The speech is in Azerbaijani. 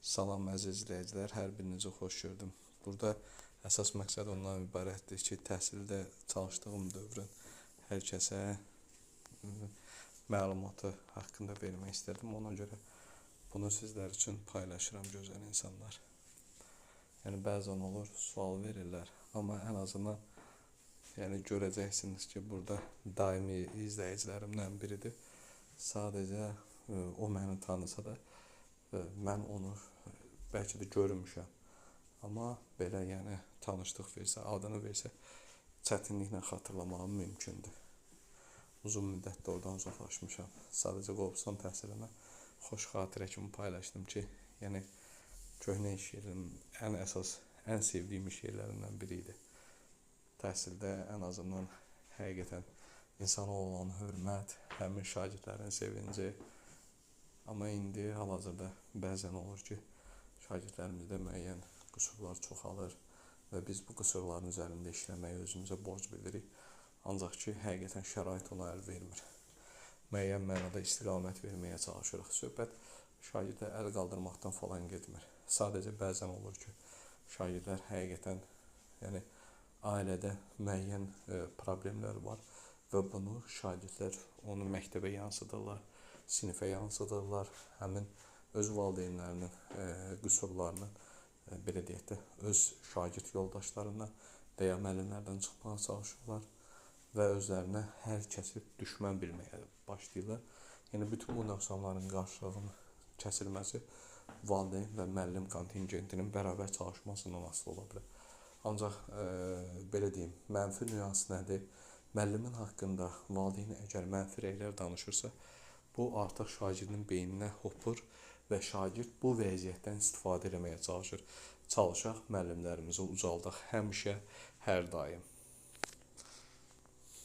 Salam əziz izləyicilər, hər birinizi xoş gördüm. Burada əsas məqsəd ondan ibarətdir ki, təhsildə çalışdığım dövrün hər kəsə məlumatı haqqında vermək istədim. Ona görə bunu sizlər üçün paylaşıram, gözəl insanlar. Yəni bəzən olur, sual verirlər, amma ən azından görəcəksiniz ki, burada daimi izləyicilərimdən biridir. Sadəcə o məni tanısa da mən onu bəlkə də görmüşəm. Amma belə tanışlıq versə, adını versə çətinliklə xatırlamağım mümkündür. Uzun müddətdə oradan uzaqlaşmışam. Sadəcə Qobustan təhsilimə xoş xatirə kimi paylaşdım ki, köhnə iş yerim ən sevdiyim iş yerlərindən biri idi. Təhsildə ən azından həqiqətən insana olan hörmət, həmin şagirdlərin sevinci. Amma indi hal-hazırda bəzən olur ki, şagirdlərimizdə müəyyən qüsurlar çoxalır və biz bu qüsurların üzərində işləməyi özümüzə borc bilirik. Ancaq ki, həqiqətən şərait ona əl vermir. Müəyyən mənada istiqamət verməyə çalışırıq. Söhbət şagirdə əl qaldırmaqdan falan getmir. Sadəcə bəzən olur ki, şagirdlər həqiqətən ailədə müəyyən problemlər var və bunu şagirdlər onu məktəbə yansıdırlar, sinifə yansıdırlar, həmin öz valideynlərinin qüsurlarını, belə deyək də, öz şagird yoldaşlarından və ya müəllimlərdən çıxmağa çalışırlar və özlərinə hər kəsi düşmən bilməyə başlayırlar. Bütün bu nöqsanların qarşılığının kəsilməsi valideyn və müəllim kontingentinin bərabər çalışmasından asılı ola bilər. Ancaq belə deyim, mənfi nüans nədir? Müəllimin haqqında valideyn əgər mənfi rəylər danışırsa, bu artıq şagirdin beyninə hopur və şagird bu vəziyyətdən istifadə etməyə çalışır. Çalışaq müəllimlərimizi ucaldaq həmişə, hər daim.